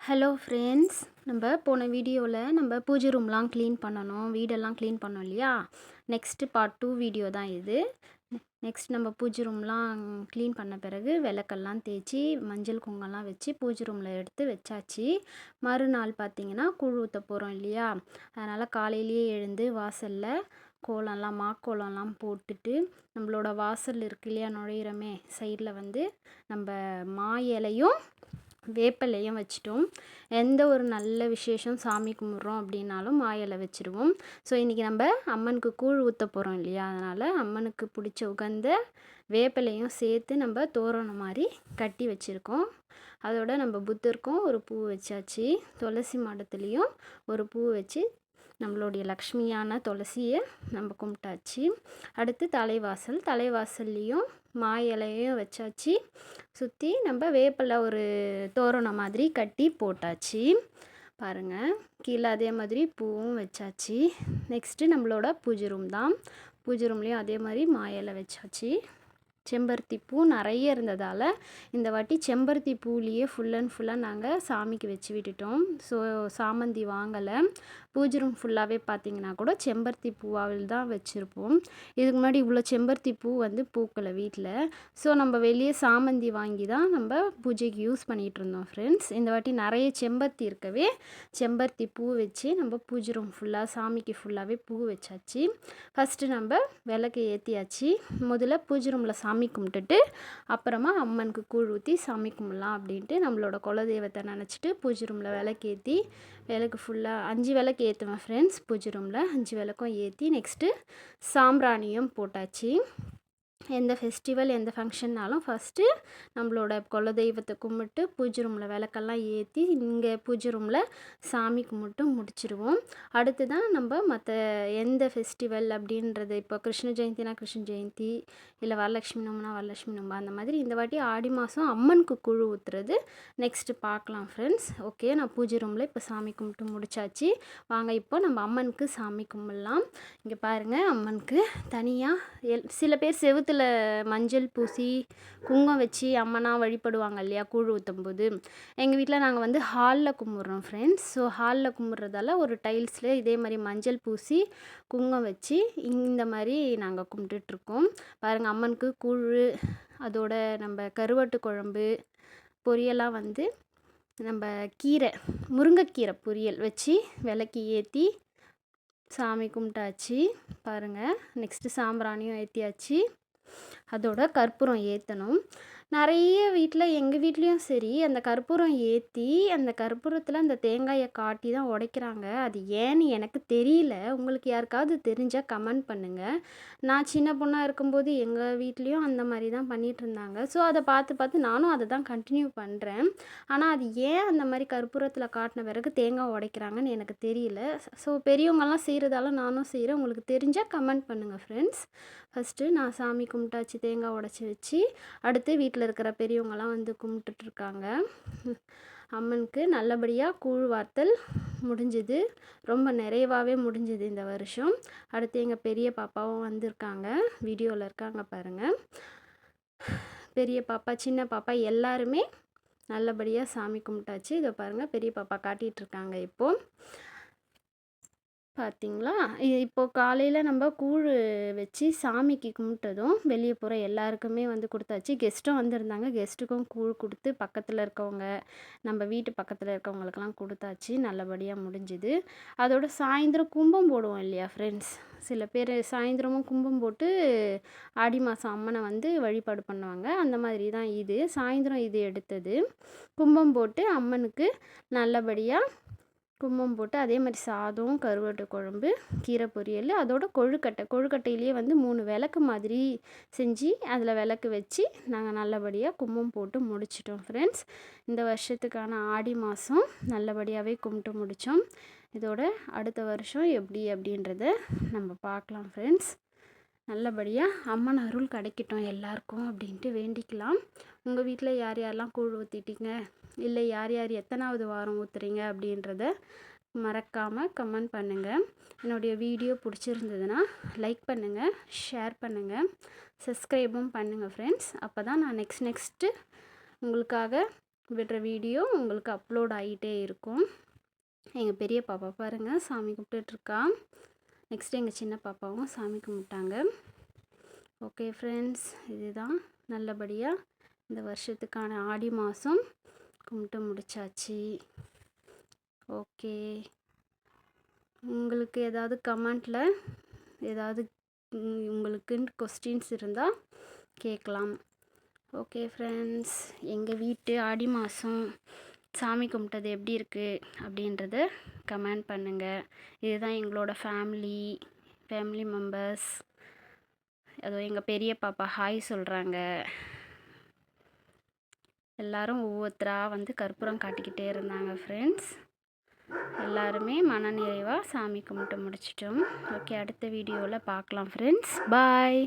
Hello friends, நம்ம போன வீடியோவில் நம்ம பூஜை ரூம்லாம் க்ளீன் பண்ணணும், வீடெல்லாம் க்ளீன் பண்ணோம் இல்லையா? நெக்ஸ்ட்டு பார்ட் 2 வீடியோ தான் இது. நெக்ஸ்ட் நம்ம பூஜை ரூம்லாம் க்ளீன் பண்ண பிறகு விளக்கெல்லாம் தேய்ச்சி மஞ்சள் குங்குமம்லாம் வச்சு பூஜை ரூமில் எடுத்து வச்சாச்சு. மறுநாள் பார்த்திங்கன்னா கூழ் ஊற்ற போகிறோம் இல்லையா? அதனால் காலையிலேயே எழுந்து வாசலில் கோலம்லாம் மாக்கோலம்லாம் போட்டுட்டு நம்மளோட வாசல் இருக்கு இல்லையா, நுழையிறமே சைடில் வந்து நம்ம மா இலையும் வேப்பிலையும் வச்சுட்டோம். எந்த ஒரு நல்ல விசேஷம் சாமி கும்பிட்றோம் அப்படின்னாலும் மா இலை வச்சுருவோம். ஸோ இன்றைக்கி நம்ம அம்மனுக்கு கூழ் ஊற்ற போகிறோம் இல்லையா? அதனால் அம்மனுக்கு பிடிச்ச உகந்த வேப்பிலையும் சேர்த்து நம்ம தோரணம் மாதிரி கட்டி வச்சுருக்கோம். அதோட நம்ம புத்தருக்கும் ஒரு பூ வச்சாச்சு. துளசி மாடத்துலேயும் ஒரு பூ வச்சு நம்மளுடைய லக்ஷ்மியான துளசியை நம்ம கும்பிட்டாச்சு. அடுத்து தலைவாசல்லையும் மா இலையும் வச்சாச்சு. சுற்றி நம்ம வேப்பிலை ஒரு தோரணம் மாதிரி கட்டி போட்டாச்சு. பாருங்கள், கீழே அதே மாதிரி பூவும் வச்சாச்சு. நெக்ஸ்ட்டு நம்மளோட பூஜை ரூம் தான். பூஜை ரூம்லேயும் அதே மாதிரி மா இலை வச்சாச்சு. செம்பருத்தி பூ நிறைய இருந்ததால் இந்த வாட்டி செம்பருத்தி பூலேயே ஃபுல் அண்ட் ஃபுல்லாக நாங்கள் சாமிக்கு வச்சு விட்டுட்டோம். ஸோ சாமந்தி வாங்கலை. பூஜை ரூம் ஃபுல்லாகவே பார்த்திங்கன்னா கூட செம்பருத்தி பூவாவில் தான் வச்சுருப்போம். இதுக்கு முன்னாடி இவ்வளோ செம்பருத்தி பூ வந்து பூக்கலை வீட்டில். ஸோ நம்ம வெளியே சாமந்தி வாங்கி தான் நம்ம பூஜைக்கு யூஸ் பண்ணிகிட்டு இருந்தோம் ஃப்ரெண்ட்ஸ். இந்த வாட்டி நிறைய செம்பருத்தி இருக்கவே செம்பருத்தி பூ வச்சு நம்ம பூஜை ரூம் ஃபுல்லாக சாமிக்கு ஃபுல்லாகவே பூ வச்சாச்சு. ஃபஸ்ட்டு நம்ம விளக்கு ஏற்றியாச்சு. முதல்ல பூஜை ரூமில் சாமி கும்பிட்டுட்டு அப்புறமா அம்மனுக்கு கூழ் ஊற்றி சாமி கும்பிடலாம் அப்படின்ட்டு நம்மளோட குலதெய்வத்தை நினச்சிட்டு பூஜை ரூமில் விளக்கு ஃபுல்லாக 5 விளக்கு ஏற்றுவேன் ஃப்ரெண்ட்ஸ். பூஜை ரூமில் 5 விளக்கும் ஏற்றி நெக்ஸ்ட்டு சாம்பிராணியும் போட்டாச்சு. எந்த ஃபெஸ்டிவல் எந்த ஃபங்க்ஷன்னாலும் ஃபஸ்ட்டு நம்மளோட குலதெய்வத்தை கும்பிட்டு பூஜை ரூமில் விளக்கெல்லாம் ஏற்றி இங்கே பூஜை ரூமில் சாமி கும்பிட்டு முடிச்சிடுவோம். அடுத்து தான் நம்ம மற்ற எந்த ஃபெஸ்டிவல் அப்படின்றது, இப்போ கிருஷ்ண ஜெயந்தினா கிருஷ்ண ஜெயந்தி, இல்லை வரலட்சுமி நோம்புனா வரலட்சுமி நோம்பு, அந்த மாதிரி இந்த வாட்டி ஆடி மாதம் அம்மனுக்கு கூழ் ஊற்றுறது நெக்ஸ்ட்டு பார்க்கலாம் ஃப்ரெண்ட்ஸ். ஓகே, நான் பூஜை ரூமில் இப்போ சாமி கும்பிட்டு முடிச்சாச்சு. வாங்க இப்போ நம்ம அம்மனுக்கு சாமி கும்பிடலாம். இங்கே பாருங்கள், அம்மனுக்கு தனியாக சில பேர் செவுத்துல மஞ்சள் பூசி குங்குமம் வச்சு அம்மனா வழிபடுவாங்க இல்லையா கூழ் ஊற்றும்போது. எங்கள் வீட்டில் நாங்கள் வந்து ஹாலில் கும்பிட்றோம் ஃப்ரெண்ட்ஸ். ஸோ ஹாலில் கும்பிட்றதால ஒரு டைல்ஸில் இதே மாதிரி மஞ்சள் பூசி குங்குமம் வச்சு இந்த மாதிரி நாங்கள் கும்பிட்டுட்ருக்கோம். பாருங்கள், அம்மனுக்கு கூழ், அதோட நம்ம கருவாட்டு குழம்பு பொரியலாக வந்து நம்ம முருங்கைக்கீரை பொரியல் வச்சு விளக்கி ஏற்றி சாமி கும்பிட்டாச்சு. பாருங்கள், நெக்ஸ்ட்டு சாம்பிராணியும் ஏற்றியாச்சு. அதோட கற்பூரம் ஏற்றணும். நிறைய வீட்டில், எங்கள் வீட்லேயும் சரி, அந்த கற்பூரம் ஏற்றி அந்த கற்பூரத்தில் அந்த தேங்காயை காட்டி தான் உடைக்கிறாங்க. அது ஏன்னு எனக்கு தெரியல. உங்களுக்கு யாருக்காவது தெரிஞ்சால் கமெண்ட் பண்ணுங்கள். நான் சின்ன பொண்ணாக இருக்கும்போது எங்கள் வீட்லேயும் அந்த மாதிரி தான் பண்ணிகிட்டு இருந்தாங்க. ஸோ அதை பார்த்து நானும் அதை தான் கண்டினியூ பண்ணுறேன். ஆனால் அது ஏன் அந்த மாதிரி கற்பூரத்தில் காட்டின பிறகு தேங்காய் உடைக்கிறாங்கன்னு எனக்கு தெரியல. ஸோ பெரியவங்கெல்லாம் செய்கிறதால நானும் செய்கிறேன். உங்களுக்கு தெரிஞ்சால் கமெண்ட் பண்ணுங்கள் ஃப்ரெண்ட்ஸ். ஃபஸ்ட்டு நான் சாமி கும்பிட்டாச்சு, தேங்காய் உடச்சி வச்சு. அடுத்து வீட்டில் இருக்கிற பெரியவங்களாம் வந்து கும்பிட்டுட்ருக்காங்க. அம்மனுக்கு நல்லபடியாக கூழ் வார்த்தல் முடிஞ்சுது. ரொம்ப நிறைவாகவே முடிஞ்சுது இந்த வருஷம். அடுத்து எங்கள் பெரிய பாப்பாவும் வந்திருக்காங்க, வீடியோவில் இருக்காங்க பாருங்கள். பெரிய பாப்பா சின்ன பாப்பா எல்லாருமே நல்லபடியாக சாமி கும்பிட்டாச்சு. இதை பாருங்கள், பெரிய பாப்பா காட்டிகிட்ருக்காங்க இப்போது. பார்த்தீங்களா? இப்போது காலையில் நம்ம கூழ் வச்சு சாமிக்கு கும்பிட்டதும் வெளியே போகிற எல்லாருக்குமே வந்து கொடுத்தாச்சு. கெஸ்ட்டும் வந்திருந்தாங்க. கெஸ்ட்டுக்கும் கூழ் கொடுத்து பக்கத்தில் இருக்கவங்க, நம்ம வீட்டு பக்கத்தில் இருக்கவங்களுக்கெல்லாம் கொடுத்தாச்சு. நல்லபடியாக முடிஞ்சுது. அதோட சாயந்தரம் கும்பம் போடுவோம் இல்லையா ஃப்ரெண்ட்ஸ்? சில பேர் சாயந்தரமும் கும்பம் போட்டு ஆடி மாதம் அம்மனை வந்து வழிபாடு பண்ணுவாங்க. அந்த மாதிரி தான் இது. சாயந்தரம் இது எடுத்தது. கும்பம் போட்டு அம்மனுக்கு நல்லபடியாக கும்பம் போட்டு அதே மாதிரி சாதம், கருவாட்டு குழம்பு, கீரை பொரியல், அதோட கொழுக்கட்டையிலேயே வந்து 3 விளக்கு மாதிரி செஞ்சு அதில் விளக்கு வச்சு நாங்கள் நல்லபடியாக கும்பம் போட்டு முடிச்சிட்டோம் ஃப்ரெண்ட்ஸ். இந்த வருஷத்துக்கான ஆடி மாதம் நல்லபடியாகவே கும்பிட்டு முடித்தோம். இதோட அடுத்த வருஷம் எப்படி அப்படின்றத நம்ம பார்க்கலாம் ஃப்ரெண்ட்ஸ். நல்லபடியாக அம்மன் அருள் கிடைக்கட்டும் எல்லாருக்கும் அப்படின்ட்டு வேண்டிக்கலாம். உங்கள் வீட்டில் யார் யாரெல்லாம் கூழ் ஊற்றிட்டீங்க, இல்லை யார் யார் எத்தனாவது வாரம் ஊற்றுறீங்க அப்படின்றத மறக்காமல் கமெண்ட் பண்ணுங்கள். என்னுடைய வீடியோ பிடிச்சிருந்ததுன்னா லைக் பண்ணுங்கள், ஷேர் பண்ணுங்கள், சப்ஸ்கிரைபும் பண்ணுங்கள் ஃப்ரெண்ட்ஸ். அப்போ தான் நான் நெக்ஸ்ட்டு உங்களுக்காக விடுற வீடியோ உங்களுக்கு அப்லோட் ஆகிட்டே இருக்கும். எங்கள் பெரிய பாப்பா பாருங்கள் சாமி கும்பிட்டுட்ருக்கா. நெக்ஸ்ட்டு எங்கள் சின்ன பாப்பாவும் சாமி கும்பிட்டாங்க. ஓகே ஃப்ரெண்ட்ஸ், இதுதான் நல்லபடியாக இந்த வருஷத்துக்கான ஆடி மாதம் கும்பிட்டு முடிச்சாச்சு. ஓகே, உங்களுக்கு ஏதாவது கமெண்ட்டில் ஏதாவது உங்களுக்குன்னு கொஸ்டின்ஸ் இருந்தால் கேட்கலாம். ஓகே ஃப்ரெண்ட்ஸ், எங்கள் வீட்டு ஆடி மாதம் சாமி கும்பிட்டது எப்படி இருக்குது அப்படின்றத கமெண்ட் பண்ணுங்கள். இதுதான் எங்களோட ஃபேமிலி மெம்பர்ஸ். அதுவும் எங்கள் பெரிய பாப்பா ஹாய் சொல்கிறாங்க. எல்லோரும் ஒவ்வொருத்தராக வந்து கற்பூரம் காட்டிக்கிட்டே இருந்தாங்க ஃப்ரெண்ட்ஸ். எல்லாருமே மனநிறைவாக சாமி கும்பிட்டு முடிச்சிட்டோம். ஓகே, அடுத்த வீடியோவில் பார்க்கலாம் ஃப்ரெண்ட்ஸ். பாய்.